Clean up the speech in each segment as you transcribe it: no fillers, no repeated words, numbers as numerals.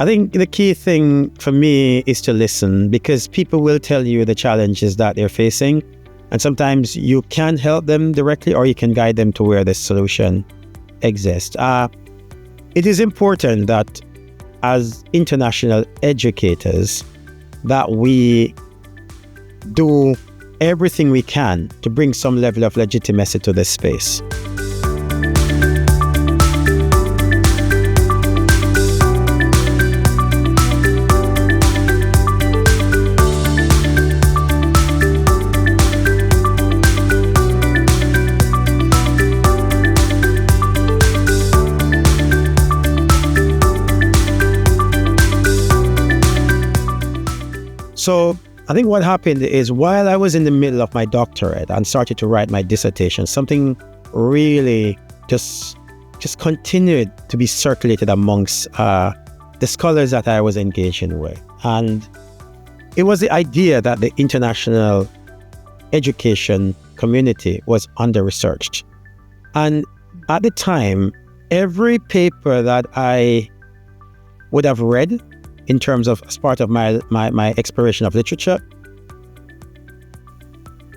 I think the key thing for me is to listen, because people will tell you the challenges that they're facing. And sometimes you can help them directly, or you can guide them to where the solution exists. It is important that as international educators, that we do everything we can to bring some level of legitimacy to this space. So I think what happened is, while I was in the middle of my doctorate and started to write my dissertation, something really just continued to be circulated amongst the scholars that I was engaging with. And it was the idea that the international education community was under-researched. And at the time, every paper that I would have read in terms of, as part of my exploration of literature,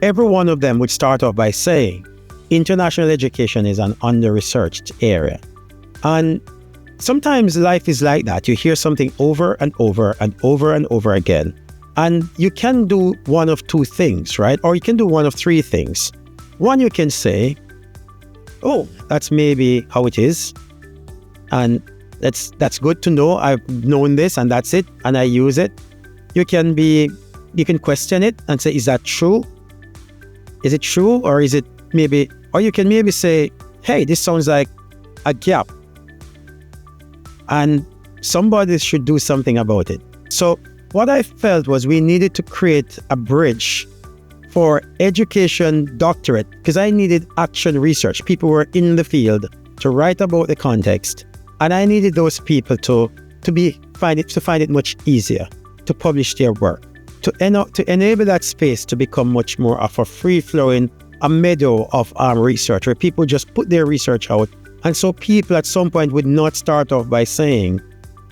every one of them would start off by saying, international education is an under-researched area. And sometimes life is like that. You hear something over and over and over and over again. And you can do one of two things, right? Or you can do one of three things. One, you can say, oh, that's maybe how it is. And that's good to know. I've known this and that's it, and I use it. You can question it and say, is that true? Is it true? Or is it maybe, or you can maybe say, hey, this sounds like a gap, and somebody should do something about it. So what I felt was we needed to create a bridge for education doctorate, because I needed action research. People were in the field to write about the context. And I needed those people to find it much easier to publish their work, to enable that space to become much more of a free-flowing, a meadow of research where people just put their research out. And so people at some point would not start off by saying,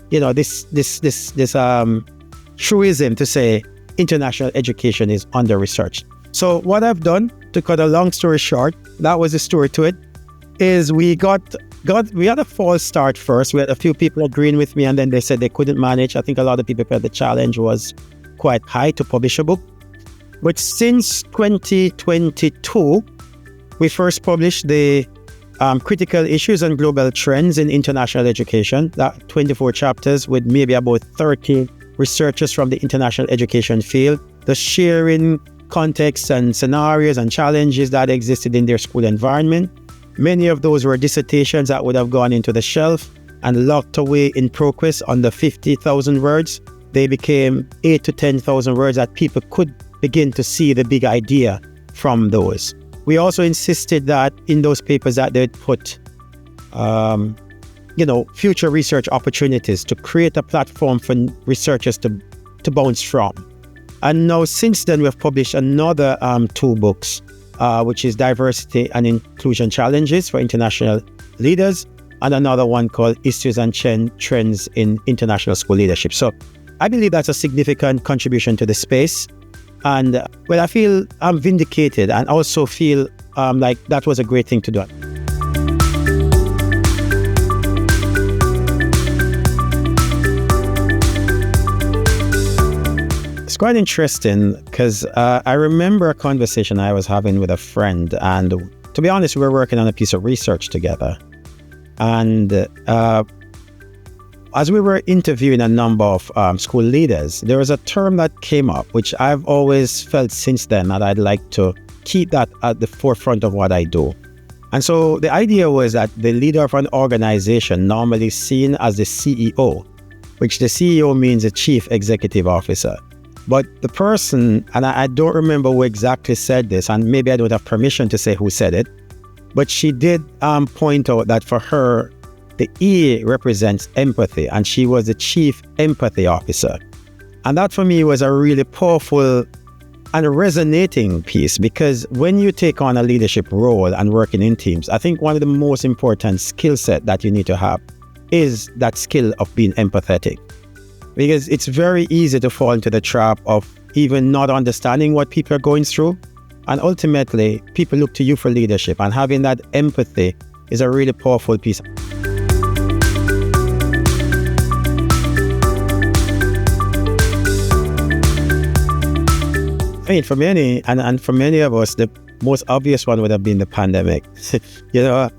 this truism to say international education is under-researched. So what I've done, to cut a long story short, that was the story to it, is we had a false start first. We had a few people agreeing with me, and then they said they couldn't manage. I think a lot of people felt the challenge was quite high to publish a book. But since 2022, we first published the Critical Issues and Global Trends in International Education, that 24 chapters with maybe about 30 researchers from the international education field, the sharing contexts and scenarios and challenges that existed in their school environment. Many of those were dissertations that would have gone into the shelf and locked away in ProQuest under 50,000 words. They became 8 to 10,000 words that people could begin to see the big idea from those. We also insisted that in those papers that they'd put, future research opportunities to create a platform for researchers to bounce from. And now since then, we've published another 2 books, which is Diversity and Inclusion Challenges for International Leaders, and another one called Issues and Trends in International School Leadership. So I believe that's a significant contribution to the space. And I feel I'm vindicated, and also feel like that was a great thing to do. It's quite interesting because I remember a conversation I was having with a friend, and to be honest, we were working on a piece of research together. And as we were interviewing a number of school leaders, there was a term that came up, which I've always felt since then that I'd like to keep that at the forefront of what I do. And so the idea was that the leader of an organization, normally seen as the CEO, which the CEO means the Chief Executive Officer. But the person, and I don't remember who exactly said this, and maybe I don't have permission to say who said it, but she did point out that for her, the E represents empathy, and she was the Chief Empathy Officer. And that for me was a really powerful and resonating piece, because when you take on a leadership role and working in teams, I think one of the most important skill set that you need to have is that skill of being empathetic. because it's very easy to fall into the trap of even not understanding what people are going through. And ultimately, people look to you for leadership, and having that empathy is a really powerful piece. I mean, for many, and for many of us, the most obvious one would have been the pandemic. You know,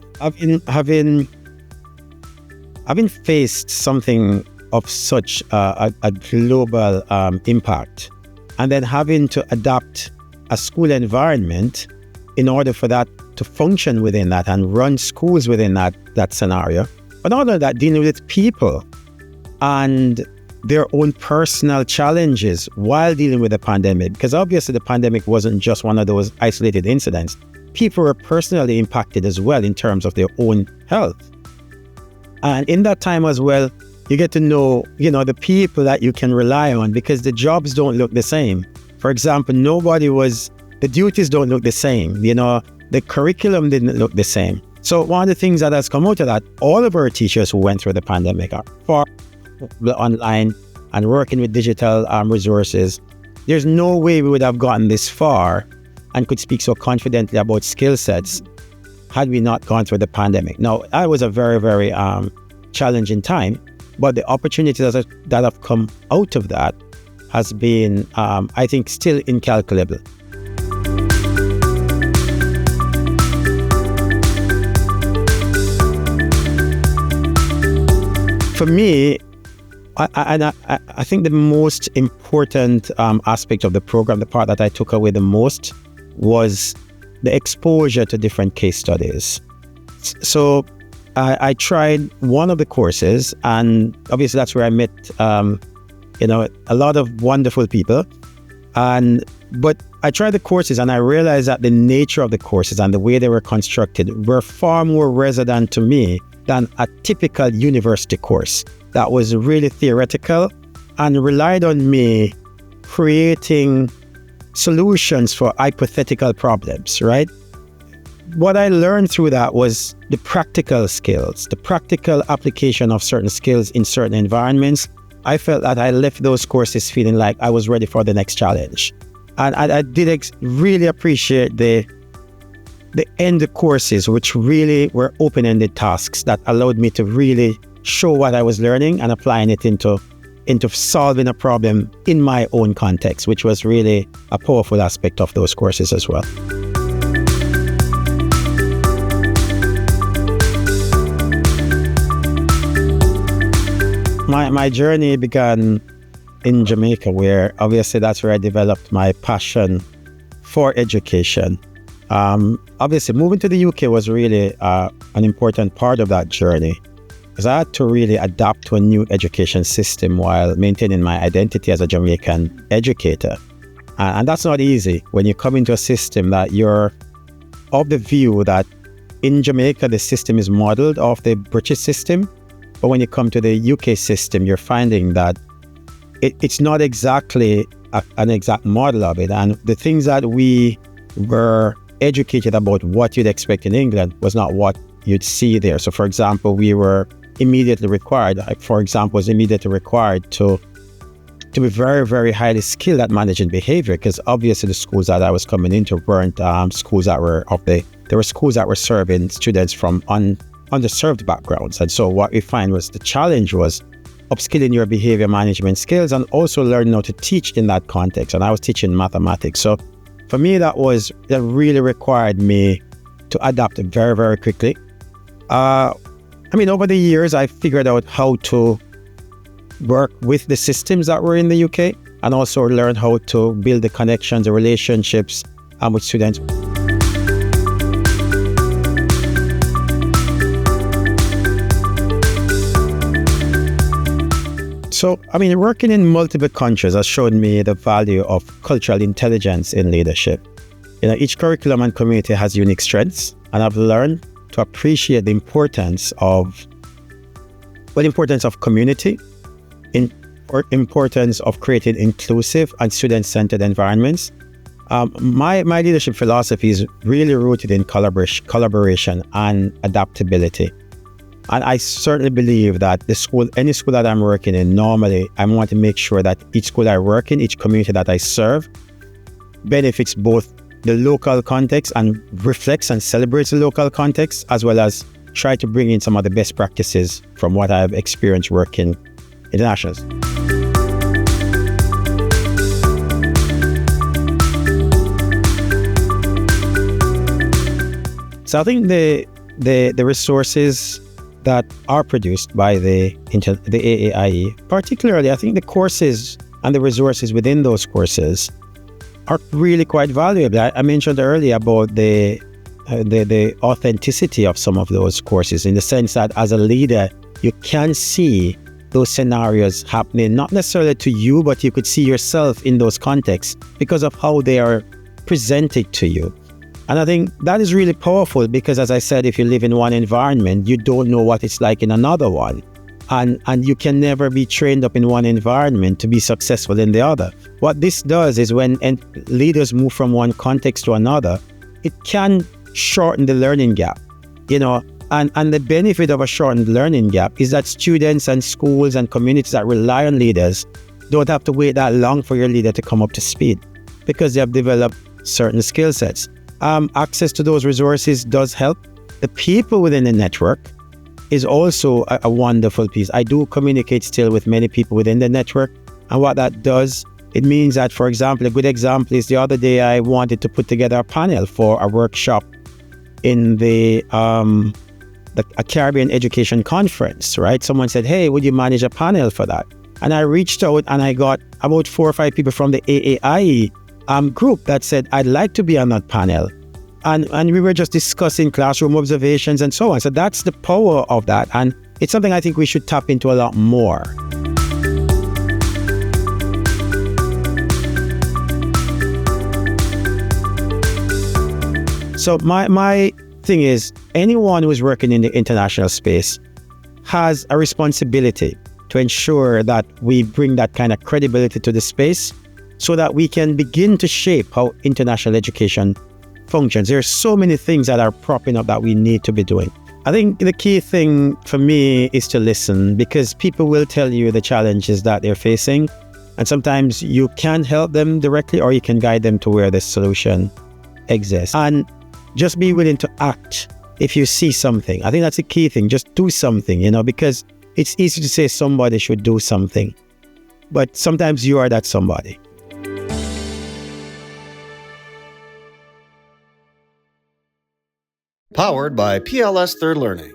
having faced something of such a global impact, and then having to adapt a school environment in order for that to function within that and run schools within that scenario. But not only that, dealing with people and their own personal challenges while dealing with the pandemic, because obviously the pandemic wasn't just one of those isolated incidents. People were personally impacted as well in terms of their own health. And in that time as well, you get to know, the people that you can rely on, because the jobs don't look the same. For example, the duties don't look the same. The curriculum didn't look the same. So one of the things that has come out of that, all of our teachers who went through the pandemic are far online and working with digital resources. There's no way we would have gotten this far and could speak so confidently about skill sets had we not gone through the pandemic. Now, that was a very, very challenging time, but the opportunities that have come out of that has been, I think, still incalculable. For me, I think the most important aspect of the program, the part that I took away the most, was the exposure to different case studies. So I tried one of the courses, and obviously that's where I met a lot of wonderful people. But I tried the courses, and I realized that the nature of the courses and the way they were constructed were far more resonant to me than a typical university course that was really theoretical and relied on me creating solutions for hypothetical problems, right? What I learned through that was the practical skills, the practical application of certain skills in certain environments. I felt that I left those courses feeling like I was ready for the next challenge. And I did really appreciate the end courses, which really were open-ended tasks that allowed me to really show what I was learning and applying it into solving a problem in my own context, which was really a powerful aspect of those courses as well. My journey began in Jamaica, where obviously that's where I developed my passion for education. Obviously, moving to the UK was really an important part of that journey, because I had to really adapt to a new education system while maintaining my identity as a Jamaican educator. And that's not easy when you come into a system that you're of the view that in Jamaica, the system is modeled off the British system. But when you come to the UK system, you're finding that it's not exactly an exact model of it. And the things that we were educated about what you'd expect in England was not what you'd see there. So for example, we were immediately required, to be very, very highly skilled at managing behavior, because obviously the schools that I was coming into weren't schools that were there were schools that were serving students from underserved backgrounds. And so what we find was the challenge was upskilling your behavior management skills and also learning how to teach in that context. And I was teaching mathematics. So for me, that really required me to adapt very, very quickly. Over the years, I figured out how to work with the systems that were in the UK, and also learn how to build the connections, the relationships with students. So, working in multiple countries has shown me the value of cultural intelligence in leadership. Each curriculum and community has unique strengths, and I've learned to appreciate the importance of community, importance of creating inclusive and student-centered environments. My leadership philosophy is really rooted in collaboration and adaptability. And I certainly believe that any school that I'm working in, normally I want to make sure that each school I work in, each community that I serve, benefits both the local context and reflects and celebrates the local context, as well as try to bring in some of the best practices from what I've experienced working internationals. So I think the resources that are produced by the AAIE, particularly I think the courses and the resources within those courses are really quite valuable. I mentioned earlier about the authenticity of some of those courses, in the sense that as a leader, you can see those scenarios happening, not necessarily to you, but you could see yourself in those contexts because of how they are presented to you. And I think that is really powerful because, as I said, if you live in one environment, you don't know what it's like in another one. And you can never be trained up in one environment to be successful in the other. What this does is when leaders move from one context to another, it can shorten the learning gap, and the benefit of a shortened learning gap is that students and schools and communities that rely on leaders don't have to wait that long for your leader to come up to speed because they have developed certain skill sets. Access to those resources does help. The people within the network is also a wonderful piece. I do communicate still with many people within the network, and what that does, it means that, for example, a good example is the other day I wanted to put together a panel for a workshop in a Caribbean education conference, right? Someone said, hey, would you manage a panel for that? And I reached out and I got about 4 or 5 people from the AAIE group that said, I'd like to be on that panel. And we were just discussing classroom observations and so on. So that's the power of that. And it's something I think we should tap into a lot more. So my thing is, anyone who's working in the international space has a responsibility to ensure that we bring that kind of credibility to the space so that we can begin to shape how international education functions. There are so many things that are propping up that we need to be doing. I think the key thing for me is to listen, because people will tell you the challenges that they're facing. And sometimes you can help them directly or you can guide them to where the solution exists. And just be willing to act if you see something. I think that's the key thing. Just do something, because it's easy to say somebody should do something, but sometimes you are that somebody. Powered by PLS Third Learning.